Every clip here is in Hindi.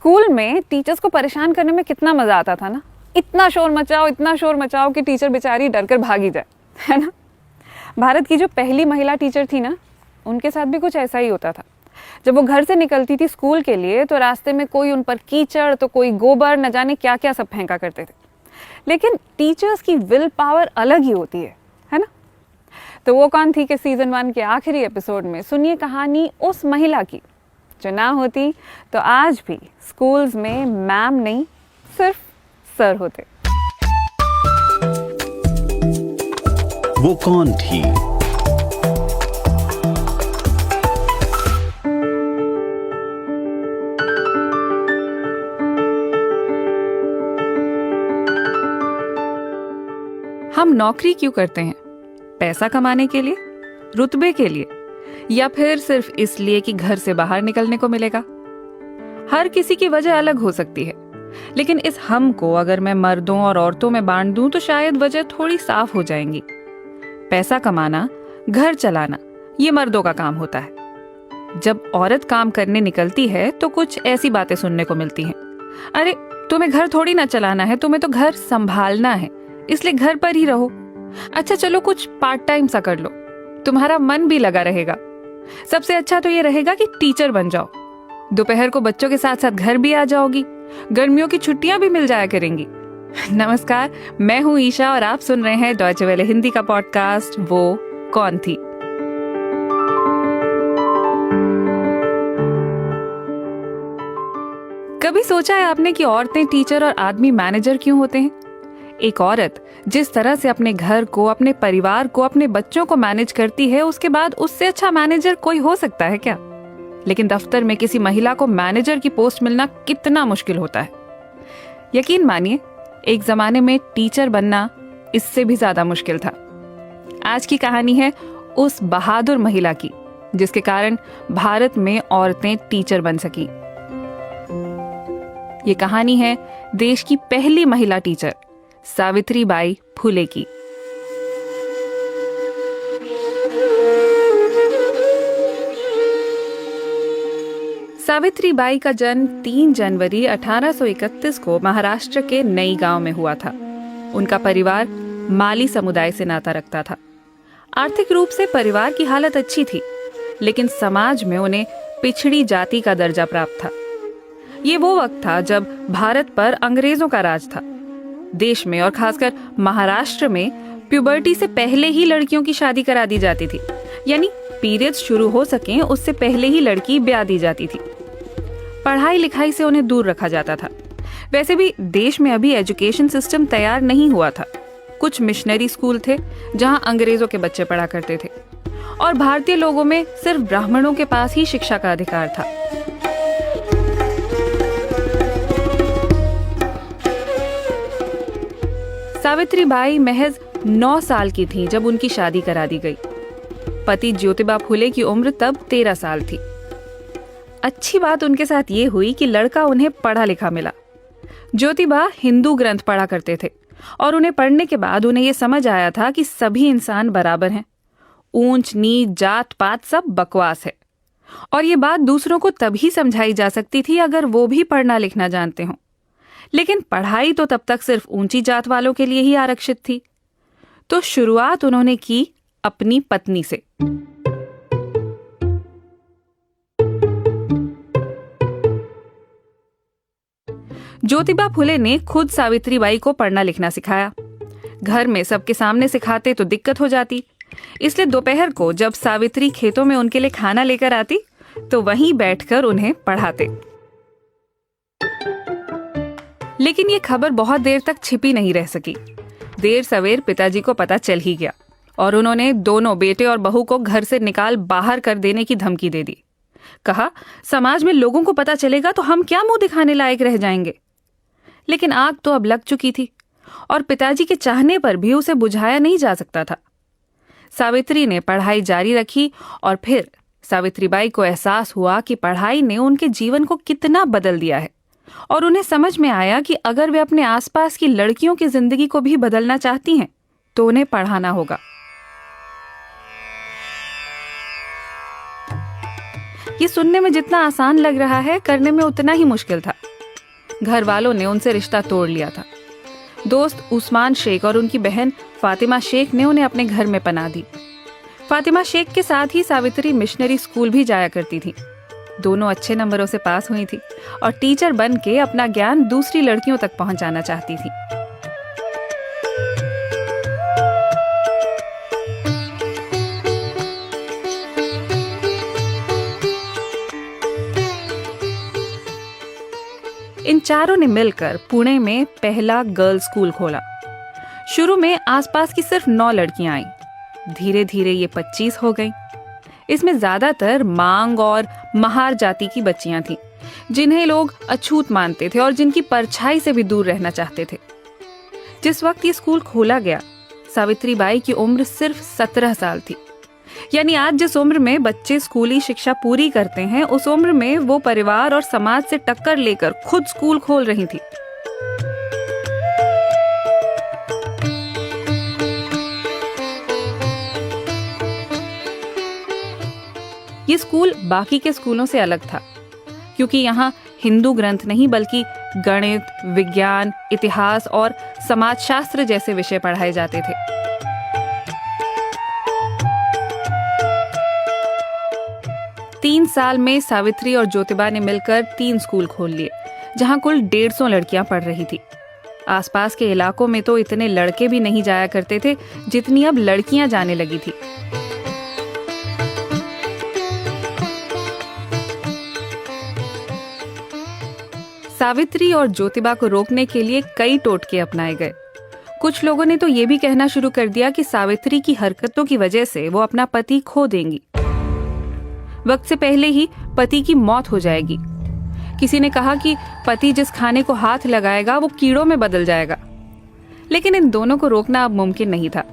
स्कूल में टीचर्स को परेशान करने में कितना मजा आता था ना। इतना शोर मचाओ कि टीचर बेचारी डर कर भागी जाए, है ना। भारत की जो पहली महिला टीचर थी ना, उनके साथ भी कुछ ऐसा ही होता था। जब वो घर से निकलती थी स्कूल के लिए तो रास्ते में कोई उन पर कीचड़ तो कोई गोबर, न जाने क्या क्या सब फेंका करते थे। लेकिन टीचर्स की विल पावर अलग ही होती है ना। तो वो कौन थी कि सीजन 1 के आखिरी एपिसोड में सुनिए कहानी उस महिला की जो ना होती तो आज भी स्कूल्स में मैम नहीं सिर्फ सर होते। वो कौन थी? हम नौकरी क्यों करते हैं? पैसा कमाने के लिए, रुतबे के लिए, या फिर सिर्फ इसलिए कि घर से बाहर निकलने को मिलेगा? हर किसी की वजह अलग हो सकती है, लेकिन इस हम को अगर मैं मर्दों और औरतों में बांट दूं तो शायद वजह थोड़ी साफ हो जाएंगी। पैसा कमाना, घर चलाना, ये मर्दों का काम होता है। जब औरत काम करने निकलती है तो कुछ ऐसी बातें सुनने को मिलती हैं। अरे तुम्हें घर थोड़ी ना चलाना है, तुम्हें तो घर संभालना है, इसलिए घर पर ही रहो। अच्छा चलो कुछ पार्ट टाइम सा कर लो, तुम्हारा मन भी लगा रहेगा। सबसे अच्छा तो ये रहेगा कि टीचर बन जाओ, दोपहर को बच्चों के साथ साथ घर भी आ जाओगी, गर्मियों की छुट्टियां भी मिल जाया करेंगी। नमस्कार, मैं हूं ईशा और आप सुन रहे हैं डॉयचे वेले हिंदी का पॉडकास्ट वो कौन थी। कभी सोचा है आपने कि औरतें टीचर और आदमी मैनेजर क्यों होते हैं? एक औरत जिस तरह से अपने घर को, अपने परिवार को, अपने बच्चों को मैनेज करती है, उसके बाद उससे अच्छा मैनेजर कोई हो सकता है क्या? लेकिन दफ्तर में किसी महिला को मैनेजर की पोस्ट मिलना कितना मुश्किल होता है। यकीन मानिए, एक जमाने में टीचर बनना इससे भी ज्यादा मुश्किल था। आज की कहानी है उस बहादुर महिला की जिसके कारण भारत में औरतें टीचर बन सकी। ये कहानी है देश की पहली महिला टीचर सावित्रीबाई फुले की। सावित्रीबाई का जन्म 3 जनवरी 1831 को महाराष्ट्र के नई गांव में हुआ था। उनका परिवार माली समुदाय से नाता रखता था। आर्थिक रूप से परिवार की हालत अच्छी थी, लेकिन समाज में उन्हें पिछड़ी जाति का दर्जा प्राप्त था। ये वो वक्त था जब भारत पर अंग्रेजों का राज था। देश में और खासकर महाराष्ट्र में प्यूबर्टी से पहले ही लड़कियों की शादी करा दी जाती थी, यानी पीरियड्स शुरू हो सकें उससे पहले ही लड़की ब्याह दी जाती थी। पढ़ाई लिखाई से उन्हें दूर रखा जाता था। वैसे भी देश में अभी एजुकेशन सिस्टम तैयार नहीं हुआ था। कुछ मिशनरी स्कूल थे जहां अंग्रेजों के बच्चे पढ़ा करते थे, और भारतीय लोगों में सिर्फ ब्राह्मणों के पास ही शिक्षा का अधिकार था। सावित्रीबाई महज 9 साल की थी जब उनकी शादी करा दी गई। पति ज्योतिबा फुले की उम्र तब 13 साल थी। अच्छी बात उनके साथ ये हुई कि लड़का उन्हें पढ़ा लिखा मिला। ज्योतिबा हिंदू ग्रंथ पढ़ा करते थे और उन्हें पढ़ने के बाद उन्हें यह समझ आया था कि सभी इंसान बराबर हैं। ऊंच नीच, जात पात सब बकवास है, और ये बात दूसरों को तभी समझाई जा सकती थी अगर वो भी पढ़ना लिखना जानते हों। लेकिन पढ़ाई तो तब तक सिर्फ ऊंची जात वालों के लिए ही आरक्षित थी। तो शुरुआत उन्होंने की अपनी पत्नी से। ज्योतिबा फुले ने खुद सावित्रीबाई को पढ़ना लिखना सिखाया। घर में सबके सामने सिखाते तो दिक्कत हो जाती, इसलिए दोपहर को जब सावित्री खेतों में उनके लिए खाना लेकर आती तो वहीं बैठकर उन्हें पढ़ाते। लेकिन ये खबर बहुत देर तक छिपी नहीं रह सकी। देर सवेर पिताजी को पता चल ही गया और उन्होंने दोनों बेटे और बहू को घर से निकाल बाहर कर देने की धमकी दे दी। कहा, समाज में लोगों को पता चलेगा तो हम क्या मुंह दिखाने लायक रह जाएंगे। लेकिन आग तो अब लग चुकी थी और पिताजी के चाहने पर भी उसे बुझाया नहीं जा सकता था। सावित्री ने पढ़ाई जारी रखी और फिर सावित्रीबाई को एहसास हुआ कि पढ़ाई ने उनके जीवन को कितना बदल दिया है, और उन्हें समझ में आया कि अगर वे अपने आसपास की लड़कियों की जिंदगी को भी बदलना चाहती हैं तो उन्हें पढ़ाना होगा। ये सुनने में जितना आसान लग रहा है, करने में उतना ही मुश्किल था। घर वालों ने उनसे रिश्ता तोड़ लिया था। दोस्त उस्मान शेख और उनकी बहन फातिमा शेख ने उन्हें अपने घर में पनाह दी। फातिमा शेख के साथ ही सावित्री मिशनरी स्कूल भी जाया करती थी। दोनों अच्छे नंबरों से पास हुई थी और टीचर बन के अपना ज्ञान दूसरी लड़कियों तक पहुंचाना चाहती थी। इन चारों ने मिलकर पुणे में पहला गर्ल्स स्कूल खोला। शुरू में आसपास की सिर्फ 9 लड़कियां आईं। धीरे धीरे ये 25 हो गईं। इसमें ज्यादातर मांग और महार जाति की बच्चियां थीं, जिन्हें लोग अछूत मानते थे और जिनकी परछाई से भी दूर रहना चाहते थे। जिस वक्त ये स्कूल खोला गया, सावित्री बाई की उम्र सिर्फ 17 साल थी। यानी आज जिस उम्र में बच्चे स्कूली शिक्षा पूरी करते हैं, उस उम्र में वो परिवार और समाज से टक्कर लेकर खुद स्कूल खोल रही थी। ये स्कूल बाकी के स्कूलों से अलग था, क्योंकि यहाँ हिंदू ग्रंथ नहीं बल्कि गणित, विज्ञान, इतिहास और समाजशास्त्र जैसे विषय पढ़ाए जाते थे। तीन साल में सावित्री और ज्योतिबा ने मिलकर 3 स्कूल खोल लिए, जहां कुल 150 लड़कियां पढ़ रही थी। आसपास के इलाकों में तो इतने लड़के भी नहीं जाया करते थे जितनी अब लड़कियां जाने लगी थी। सावित्री और ज्योतिबा को रोकने के लिए कई टोटके अपनाए गए। कुछ लोगों ने तो ये भी कहना शुरू कर दिया कि सावित्री की हरकतों की वजह से वो अपना पति खो देंगी। वक्त से पहले ही पति की मौत हो जाएगी। किसी ने कहा कि पति जिस खाने को हाथ लगाएगा वो कीड़ों में बदल जाएगा। लेकिन इन दोनों को रोकना अब मुमकिन नहीं था।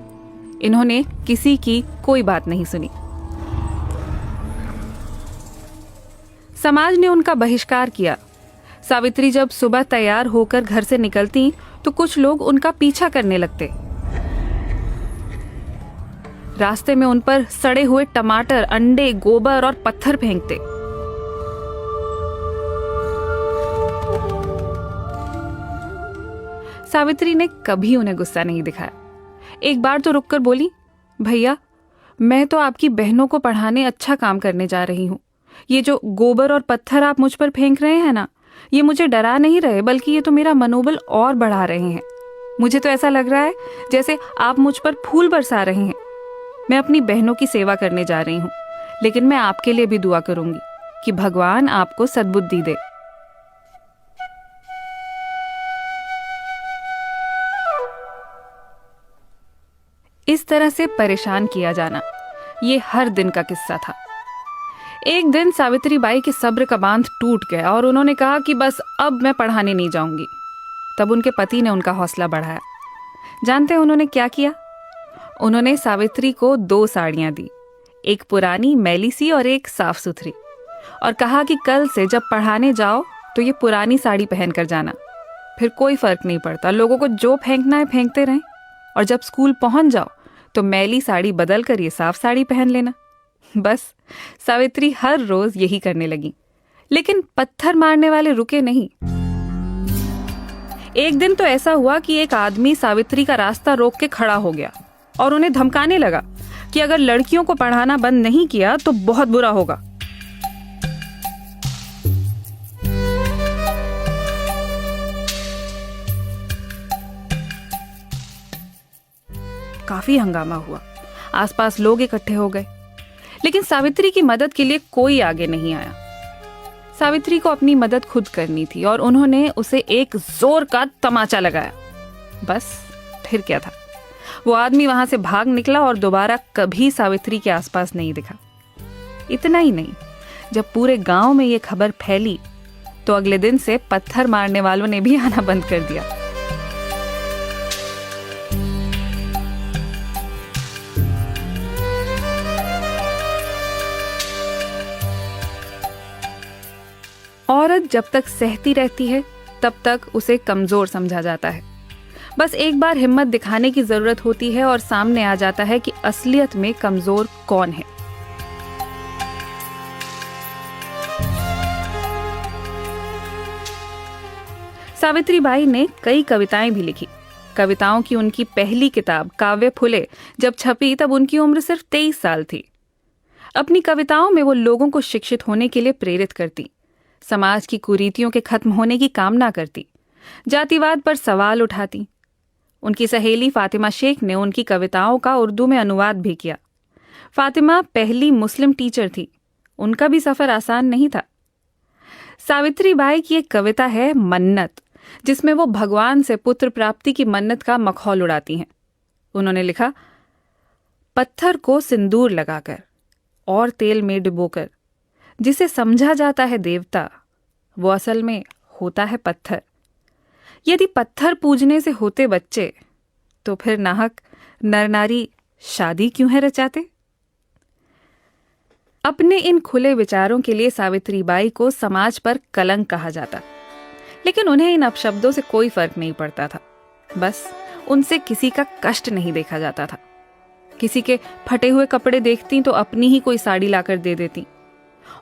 इन्होंने किसी की कोई बात नहीं सुनी। समाज ने उनका बहिष्कार किया। सावित्री जब सुबह तैयार होकर घर से निकलती तो कुछ लोग उनका पीछा करने लगते। रास्ते में उन पर सड़े हुए टमाटर, अंडे, गोबर और पत्थर फेंकते। सावित्री ने कभी उन्हें गुस्सा नहीं दिखाया। एक बार तो रुककर बोली, भैया, मैं तो आपकी बहनों को पढ़ाने अच्छा काम करने जा रही हूँ। ये जो गोबर और पत्थर आप मुझ पर फेंक रहे हैं ना, ये मुझे डरा नहीं रहे, बल्कि ये तो मेरा मनोबल और बढ़ा रहे हैं। मुझे तो ऐसा लग रहा है जैसे आप मुझ पर फूल बरसा रहे हैं। मैं अपनी बहनों की सेवा करने जा रही हूँ, लेकिन मैं आपके लिए भी दुआ करूंगी कि भगवान आपको सद्बुद्धि दे। इस तरह से परेशान किया जाना, ये हर दिन का किस्सा था। एक दिन सावित्री बाई के सब्र का बांध टूट गया और उन्होंने कहा कि बस अब मैं पढ़ाने नहीं जाऊंगी। तब उनके पति ने उनका हौसला बढ़ाया। जानते हैं उन्होंने क्या किया? उन्होंने सावित्री को 2 साड़ियां दी, एक पुरानी मैली सी और एक साफ सुथरी, और कहा कि कल से जब पढ़ाने जाओ तो ये पुरानी साड़ी पहन कर जाना। फिर कोई फर्क नहीं पड़ता, लोगों को जो फेंकना है फेंकते रहें, और जब स्कूल पहुंच जाओ तो मैली साड़ी बदल कर ये साफ साड़ी पहन लेना। बस सावित्री हर रोज यही करने लगी। लेकिन पत्थर मारने वाले रुके नहीं। एक दिन तो ऐसा हुआ कि एक आदमी सावित्री का रास्ता रोक के खड़ा हो गया और उन्हें धमकाने लगा कि अगर लड़कियों को पढ़ाना बंद नहीं किया तो बहुत बुरा होगा। काफी हंगामा हुआ। आसपास लोग इकट्ठे हो गए, लेकिन सावित्री की मदद के लिए कोई आगे नहीं आया। सावित्री को अपनी मदद खुद करनी थी और उन्होंने उसे एक जोर का तमाचा लगाया। बस फिर क्या था, वो आदमी वहां से भाग निकला और दोबारा कभी सावित्री के आसपास नहीं दिखा। इतना ही नहीं, जब पूरे गांव में ये खबर फैली तो अगले दिन से पत्थर मारने वालों ने भी आना बंद कर दिया। औरत जब तक सहती रहती है तब तक उसे कमजोर समझा जाता है। बस एक बार हिम्मत दिखाने की जरूरत होती है और सामने आ जाता है कि असलियत में कमजोर कौन है। सावित्रीबाई ने कई कविताएं भी लिखी। कविताओं की उनकी पहली किताब काव्य फुले जब छपी तब उनकी उम्र सिर्फ 23 साल थी। अपनी कविताओं में वो लोगों को शिक्षित होने के लिए प्रेरित करती, समाज की कुरीतियों के खत्म होने की कामना करती, जातिवाद पर सवाल उठाती। उनकी सहेली फातिमा शेख ने उनकी कविताओं का उर्दू में अनुवाद भी किया। फातिमा पहली मुस्लिम टीचर थी, उनका भी सफर आसान नहीं था। सावित्रीबाई की एक कविता है मन्नत, जिसमें वो भगवान से पुत्र प्राप्ति की मन्नत का मखौल उड़ाती हैं। उन्होंने लिखा, पत्थर को सिंदूर लगाकर और तेल में डुबोकर जिसे समझा जाता है देवता, वो असल में होता है पत्थर। यदि पत्थर पूजने से होते बच्चे, तो फिर नाहक नर नारी शादी क्यों है रचाते। अपने इन खुले विचारों के लिए सावित्रीबाई को समाज पर कलंक कहा जाता, लेकिन उन्हें इन अपशब्दों से कोई फर्क नहीं पड़ता था। बस उनसे किसी का कष्ट नहीं देखा जाता था। किसी के फटे हुए कपड़े देखती तो अपनी ही कोई साड़ी लाकर दे देती।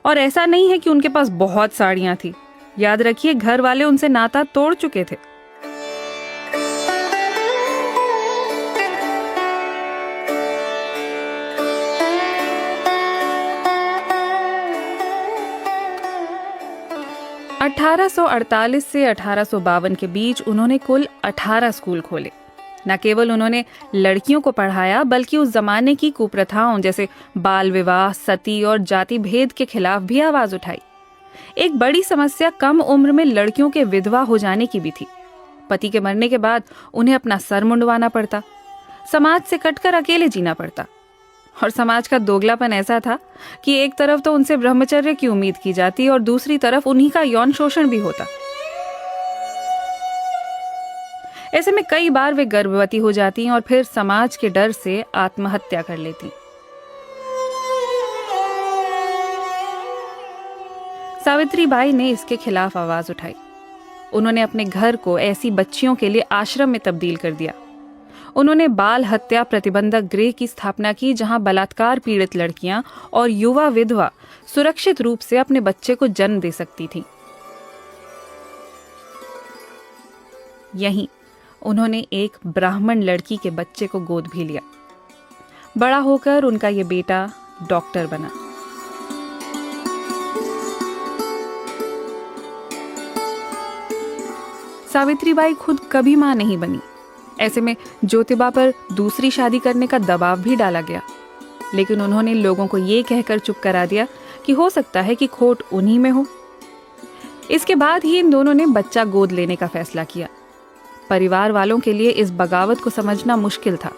और ऐसा नहीं है कि उनके पास बहुत साड़ियां थी। याद रखिए, घर वाले उनसे नाता तोड़ चुके थे। अठारह से 1852 के बीच उन्होंने कुल 18 स्कूल खोले। न केवल उन्होंने लड़कियों को पढ़ाया, बल्कि उस जमाने की कुप्रथाओं जैसे बाल विवाह, सती और जाति भेद के खिलाफ भी आवाज उठाई। एक बड़ी समस्या कम उम्र में लड़कियों के विधवा हो जाने की भी थी। पति के मरने के बाद उन्हें अपना सर मुंडवाना पड़ता, समाज से कटकर अकेले जीना पड़ता। और समाज का दोगलापन ऐसा था कि एक तरफ तो उनसे ब्रह्मचर्य की उम्मीद की जाती और दूसरी तरफ उन्हीं का यौन शोषण भी होता। ऐसे में कई बार वे गर्भवती हो जाती और फिर समाज के डर से आत्महत्या कर लेती। सावित्रीबाई ने इसके खिलाफ आवाज उठाई। उन्होंने अपने घर को ऐसी बच्चियों के लिए आश्रम में तब्दील कर दिया। उन्होंने बाल हत्या प्रतिबंधक गृह की स्थापना की, जहां बलात्कार पीड़ित लड़कियां और युवा विधवा सुरक्षित रूप से अपने बच्चे को जन्म दे सकती थीं। यहीं उन्होंने एक ब्राह्मण लड़की के बच्चे को गोद भी लिया। बड़ा होकर उनका ये बेटा डॉक्टर बना। सावित्रीबाई खुद कभी मां नहीं बनी। ऐसे में ज्योतिबा पर दूसरी शादी करने का दबाव भी डाला गया, लेकिन उन्होंने लोगों को ये कहकर चुप करा दिया कि हो सकता है कि खोट उन्हीं में हो। इसके बाद ही इन दोनों ने बच्चा गोद लेने का फैसला किया। परिवार वालों के लिए इस बगावत को समझना मुश्किल था।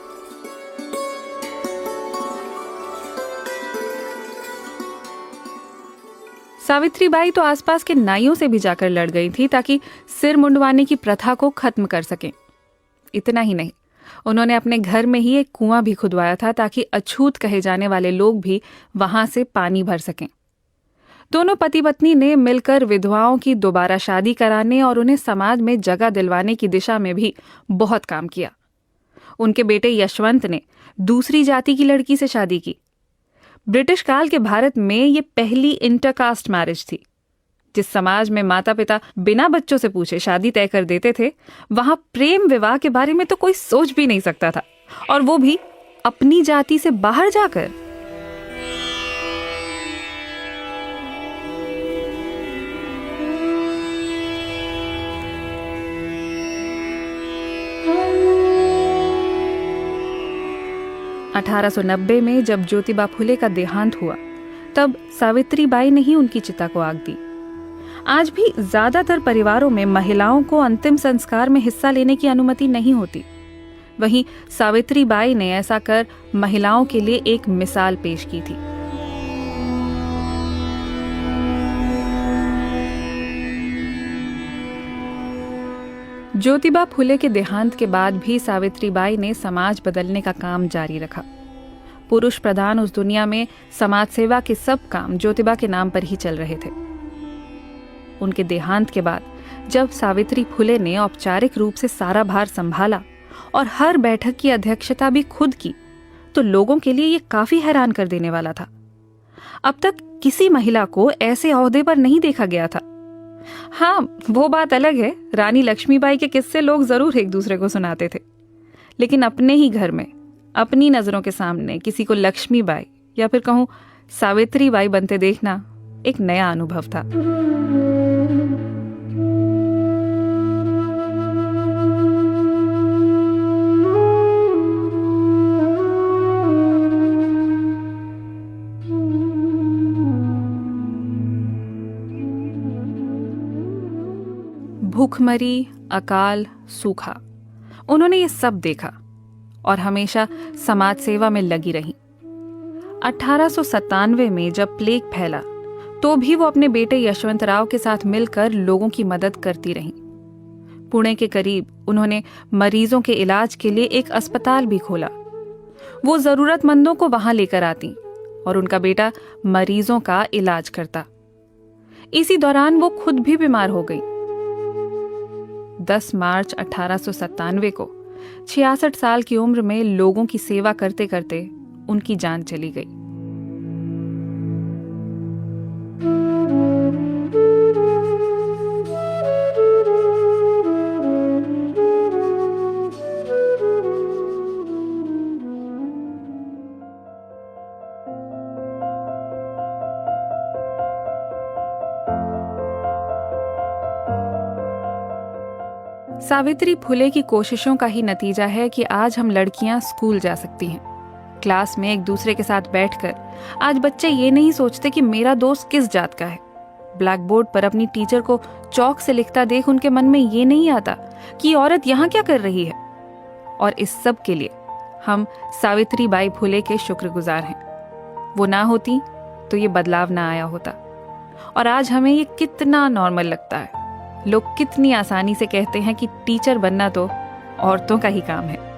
सावित्रीबाई तो आसपास के नाइयों से भी जाकर लड़ गई थी ताकि सिर मुंडवाने की प्रथा को खत्म कर सकें। इतना ही नहीं, उन्होंने अपने घर में ही एक कुआं भी खुदवाया था ताकि अछूत कहे जाने वाले लोग भी वहां से पानी भर सकें। दोनों पति पत्नी ने मिलकर विधवाओं की दोबारा शादी कराने और उन्हें समाज में जगह दिलवाने की दिशा में भी बहुत काम किया। उनके बेटे यशवंत ने दूसरी जाति की लड़की से शादी की। ब्रिटिश काल के भारत में ये पहली इंटरकास्ट मैरिज थी। जिस समाज में माता पिता बिना बच्चों से पूछे शादी तय कर देते थे, वहां प्रेम विवाह के बारे में तो कोई सोच भी नहीं सकता था, और वो भी अपनी जाति से बाहर जाकर। (1890) में जब ज्योतिबा फुले का देहांत हुआ, तब सावित्रीबाई ने ही उनकी चिता को आग दी। आज भी ज्यादातर परिवारों में महिलाओं को अंतिम संस्कार में हिस्सा लेने की अनुमति नहीं होती। वहीं सावित्रीबाई ने ऐसा कर महिलाओं के लिए एक मिसाल पेश की थी। ज्योतिबा फुले के देहांत के बाद भी सावित्रीबाई ने समाज बदलने का काम जारी रखा। पुरुष प्रधान उस दुनिया में समाज सेवा के सब काम ज्योतिबा के नाम पर ही चल रहे थे। उनके देहांत के बाद जब सावित्री फुले ने औपचारिक रूप से सारा भार संभाला और हर बैठक की अध्यक्षता भी खुद की, तो लोगों के लिए ये काफी हैरान कर देने वाला था। अब तक किसी महिला को ऐसे ओहदे पर नहीं देखा गया था। हाँ, वो बात अलग है, रानी लक्ष्मीबाई के किस्से लोग जरूर एक दूसरे को सुनाते थे, लेकिन अपने ही घर में अपनी नजरों के सामने किसी को लक्ष्मीबाई या फिर कहूँ सावित्रीबाई बनते देखना एक नया अनुभव था। भूखमरी, अकाल, सूखा, उन्होंने ये सब देखा और हमेशा समाज सेवा में लगी रही। 1897 में जब प्लेग फैला तो भी वो अपने बेटे यशवंतराव के साथ मिलकर लोगों की मदद करती रहीं। पुणे के करीब उन्होंने मरीजों के इलाज के लिए एक अस्पताल भी खोला। वो जरूरतमंदों को वहां लेकर आती और उनका बेटा मरीजों का इलाज करता। इसी दौरान वो खुद भी बीमार हो गई। 10 मार्च 1897 को 66 साल की उम्र में लोगों की सेवा करते करते उनकी जान चली गई। सावित्री फुले की कोशिशों का ही नतीजा है कि आज हम लड़कियां स्कूल जा सकती हैं। क्लास में एक दूसरे के साथ बैठकर आज बच्चे ये नहीं सोचते कि मेरा दोस्त किस जात का है। ब्लैक बोर्ड पर अपनी टीचर को चौक से लिखता देख उनके मन में ये नहीं आता कि औरत यहाँ क्या कर रही है। और इस सब के लिए हम सावित्रीबाई फुले के शुक्रगुजार हैं। वो ना होती तो ये बदलाव ना आया होता। और आज हमें ये कितना नॉर्मल लगता है। लोग कितनी आसानी से कहते हैं कि टीचर बनना तो औरतों का ही काम है।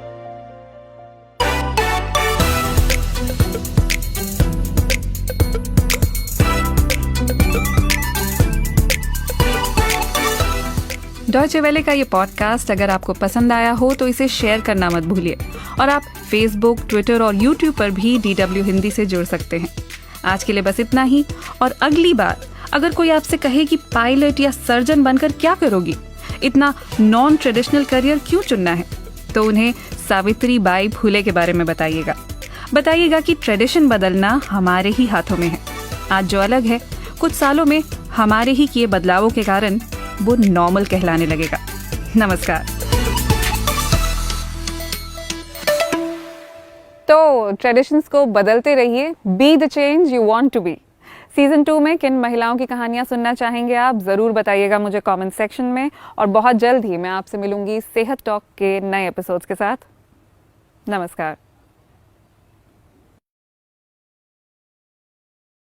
डॉयचे वेले का ये पॉडकास्ट अगर आपको पसंद आया हो तो इसे शेयर करना मत भूलिए। और आप फेसबुक, ट्विटर और यूट्यूब पर भी DW हिंदी से जुड़ सकते हैं। आज के लिए बस इतना ही। और अगली बार अगर कोई आपसे कहे कि पायलट या सर्जन बनकर क्या करोगी, इतना नॉन ट्रेडिशनल करियर क्यों चुनना है, तो उन्हें सावित्रीबाई फुले के बारे में बताइएगा कि ट्रेडिशन बदलना हमारे ही हाथों में है। आज जो अलग है, कुछ सालों में हमारे ही किए बदलावों के कारण वो नॉर्मल कहलाने लगेगा। नमस्कार। तो ट्रेडिशंस को बदलते रहिए, be the change you want to be. Season 2 में किन महिलाओं की कहानियां सुनना चाहेंगे आप जरूर बताइएगा मुझे कमेंट सेक्शन में। और बहुत जल्द ही मैं आपसे मिलूंगी सेहत टॉक के नए एपिसोड्स के साथ। नमस्कार।